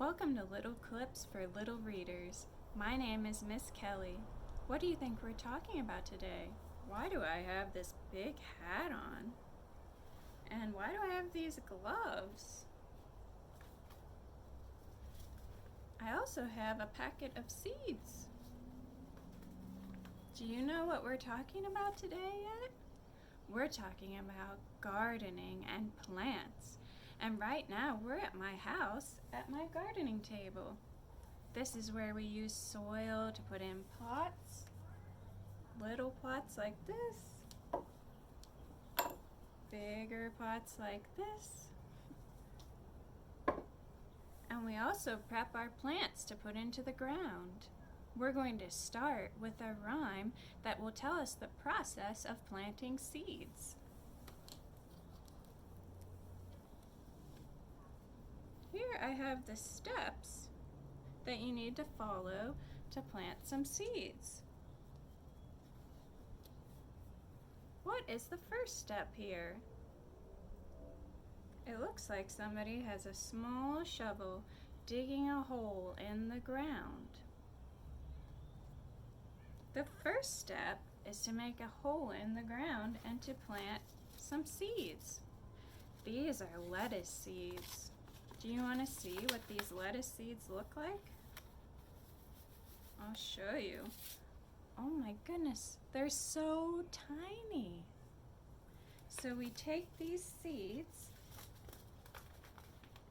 Welcome to Little Clips for Little Readers. My name is Miss Kelly. What do you think we're talking about today? Why do I have this big hat on? And why do I have these gloves? I also have a packet of seeds. Do you know what we're talking about today yet? We're talking about gardening and plants. And right now we're at my house at my gardening table. This is where we use soil to put in pots, little pots like this, bigger pots like this. And we also prep our plants to put into the ground. We're going to start with a rhyme that will tell us the process of planting seeds. Here I have the steps that you need to follow to plant some seeds. What is the first step here? It looks like somebody has a small shovel digging a hole in the ground. The first step is to make a hole in the ground and to plant some seeds. These are lettuce seeds. Do you want to see what these lettuce seeds look like? I'll show you. Oh my goodness, they're so tiny. So we take these seeds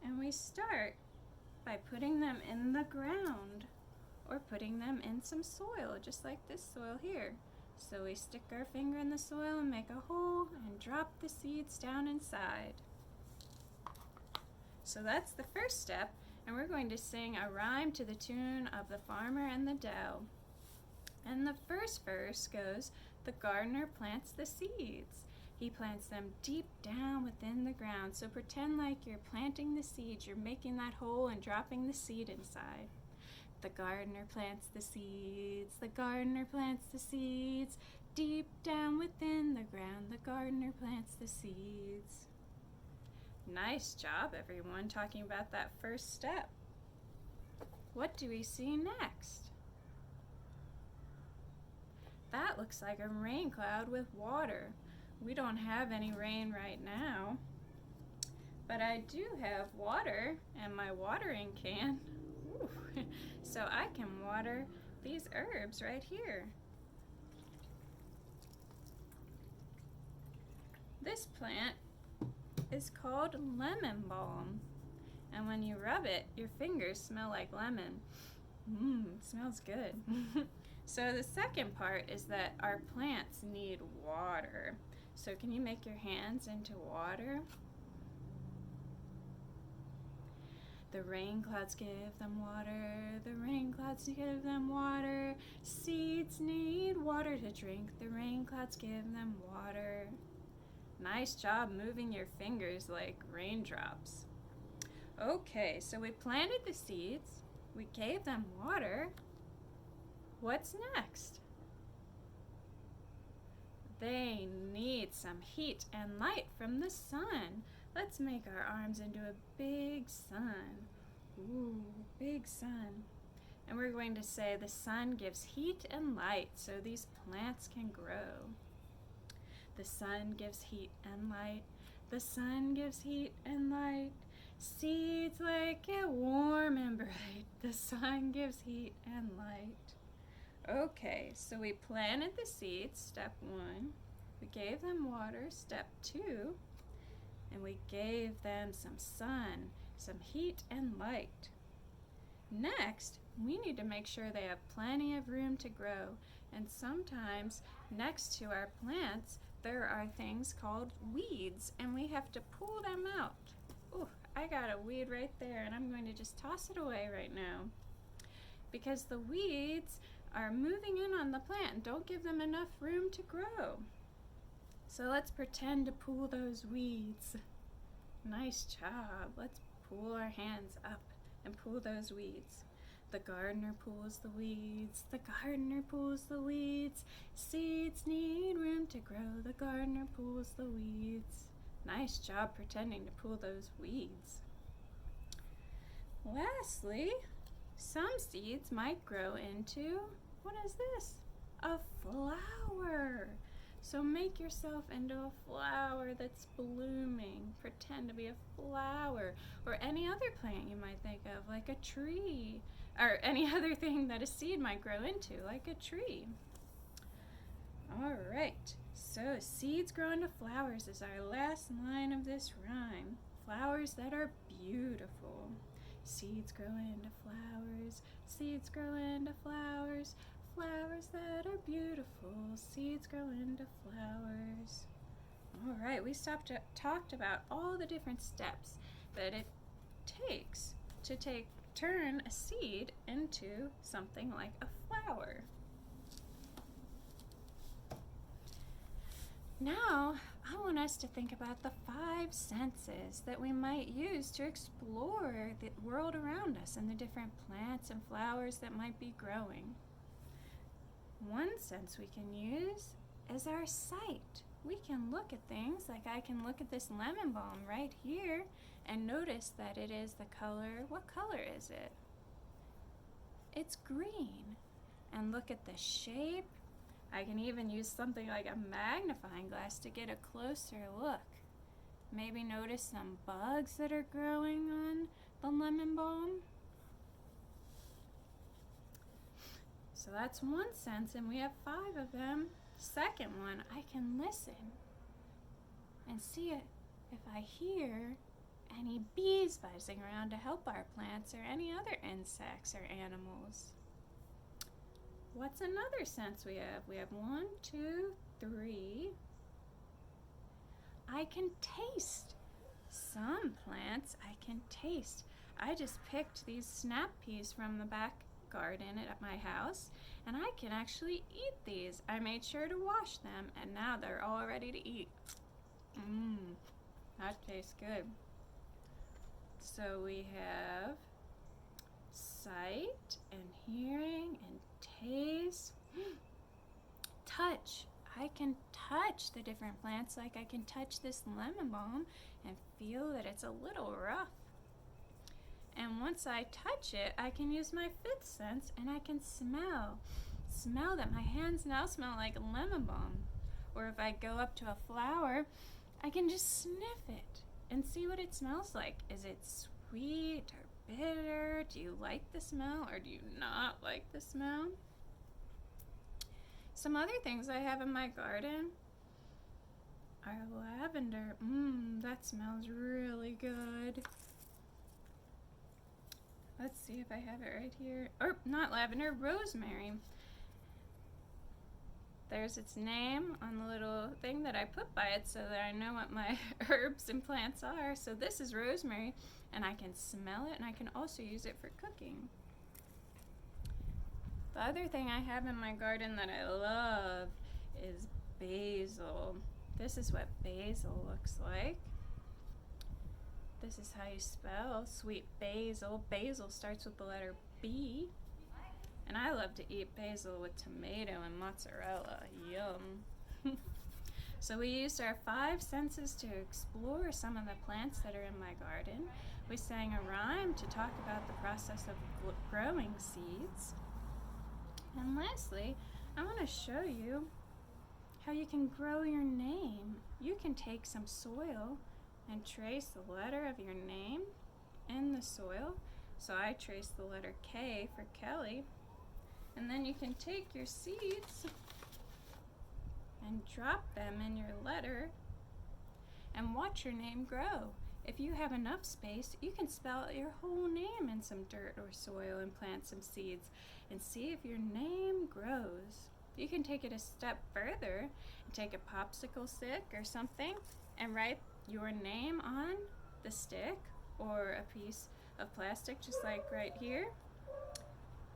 and we start by putting them in the ground or putting them in some soil, just like this soil here. So we stick our finger in the soil and make a hole and drop the seeds down inside. So that's the first step, and we're going to sing a rhyme to the tune of The Farmer and the Doe. And the first verse goes, "The gardener plants the seeds. He plants them deep down within the ground." So pretend like you're planting the seeds, you're making that hole and dropping the seed inside. The gardener plants the seeds, the gardener plants the seeds, deep down within the ground, the gardener plants the seeds. Nice job, everyone, talking about that first step. What do we see next? That looks like a rain cloud with water. We don't have any rain right now, but I do have water and my watering can. Ooh. So I can water these herbs right here. This plant is called lemon balm, and when you rub it, your fingers smell like lemon. It smells good. So the second part is that our plants need water. So can you make your hands into water? The rain clouds give them water, the rain clouds give them water. Seeds need water to drink, the rain clouds give them water. Nice job moving your fingers like raindrops. Okay, so we planted the seeds, we gave them water. What's next? They need some heat and light from the sun. Let's make our arms into a big sun. Ooh, big sun. And we're going to say the sun gives heat and light so these plants can grow. The sun gives heat and light. The sun gives heat and light. Seeds like it warm and bright. The sun gives heat and light. Okay, so we planted the seeds, step 1. We gave them water, step 2. And we gave them some sun, some heat and light. Next, we need to make sure they have plenty of room to grow. And sometimes next to our plants, there are things called weeds, and we have to pull them out. Ooh, I got a weed right there, and I'm going to just toss it away right now. Because the weeds are moving in on the plant and don't give them enough room to grow. So let's pretend to pull those weeds. Nice job. Let's pull our hands up and pull those weeds. The gardener pulls the weeds, the gardener pulls the weeds. Seeds need room to grow, the gardener pulls the weeds. Nice job pretending to pull those weeds. Lastly, some seeds might grow into, what is this? A flower. So make yourself into a flower that's blooming. Pretend to be a flower, or any other plant you might think of, like a tree, or any other thing that a seed might grow into, like a tree. All right, so seeds grow into flowers is our last line of this rhyme. Flowers that are beautiful. Seeds grow into flowers, seeds grow into flowers, flowers that are beautiful, seeds grow into flowers. All right, we talked about all the different steps that it takes to turn a seed into something like a flower. Now, I want us to think about the 5 senses that we might use to explore the world around us and the different plants and flowers that might be growing. One sense we can use is our sight. We can look at things, like I can look at this lemon balm right here and notice that it is the color. What color is it? It's green. And look at the shape. I can even use something like a magnifying glass to get a closer look. Maybe notice some bugs that are growing on the lemon balm. So that's one sense, and we have 5 of them. Second one, I can listen and see if I hear any bees buzzing around to help our plants, or any other insects or animals. What's another sense we have? We have 1, 2, 3. I can taste. Some plants I can taste. I just picked these snap peas from the back garden at my house, and I can actually eat these. I made sure to wash them, and now they're all ready to eat. That tastes good. So we have sight and hearing and taste. Touch. I can touch the different plants, like I can touch this lemon balm and feel that it's a little rough. And once I touch it, I can use my 5th sense, and I can smell. Smell that my hands now smell like lemon balm. Or if I go up to a flower, I can just sniff it and see what it smells like. Is it sweet or bitter? Do you like the smell, or do you not like the smell? Some other things I have in my garden are lavender. That smells really good. Let's see if I have it right here. Or not lavender, rosemary. There's its name on the little thing that I put by it so that I know what my herbs and plants are. So this is rosemary, and I can smell it, and I can also use it for cooking. The other thing I have in my garden that I love is basil. This is what basil looks like. This is how you spell sweet basil. Basil starts with the letter B. And I love to eat basil with tomato and mozzarella. Yum. So we used our 5 senses to explore some of the plants that are in my garden. We sang a rhyme to talk about the process of growing seeds. And lastly, I want to show you how you can grow your name. You can take some soil and trace the letter of your name in the soil. So I traced the letter K for Kelly. And then you can take your seeds and drop them in your letter and watch your name grow. If you have enough space, you can spell your whole name in some dirt or soil and plant some seeds and see if your name grows. You can take it a step further and take a popsicle stick or something and write your name on the stick or a piece of plastic, just like right here,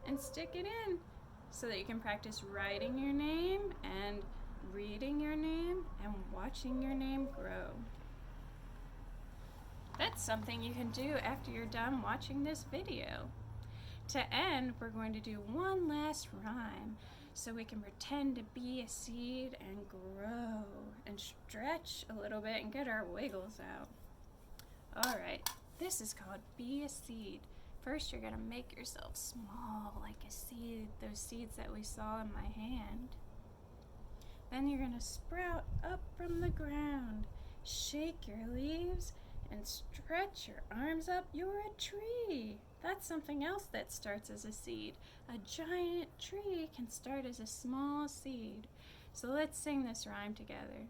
and stick it in so that you can practice writing your name and reading your name and watching your name grow. That's something you can do after you're done watching this video. To end, we're going to do one last rhyme so we can pretend to be a seed and grow and stretch a little bit and get our wiggles out. All right, this is called Be a Seed. First, you're going to make yourself small like a seed, those seeds that we saw in my hand. Then you're going to sprout up from the ground. Shake your leaves and stretch your arms up. You're a tree. That's something else that starts as a seed. A giant tree can start as a small seed. So let's sing this rhyme together.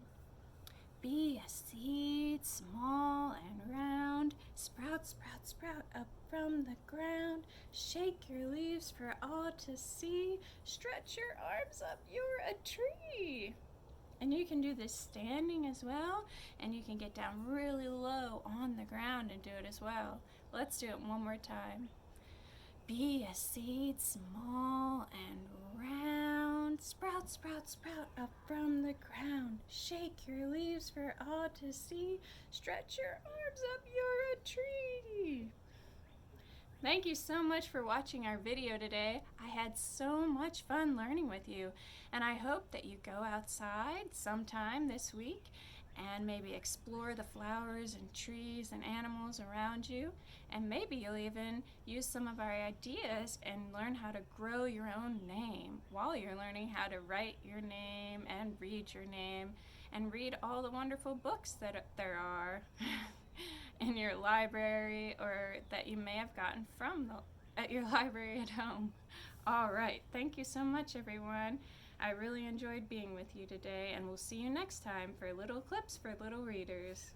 Be a seed, small and round. Sprout, sprout, sprout up from the ground. Shake your leaves for all to see. Stretch your arms up, you're a tree. And you can do this standing as well, and you can get down really low on the ground and do it as well. Let's do it one more time. Be a seed, small and round. Sprout, sprout, sprout up from the ground. Shake your leaves for all to see. Stretch your arms up, you're a tree. Thank you so much for watching our video today. I had so much fun learning with you, and I hope that you go outside sometime this week and maybe explore the flowers and trees and animals around you, and maybe you'll even use some of our ideas and learn how to grow your own name while you're learning how to write your name and read your name and read all the wonderful books that there are in your library or that you may have gotten from at your library at home. All right, thank you so much, everyone. I really enjoyed being with you today, and we'll see you next time for Little Clips for Little Readers.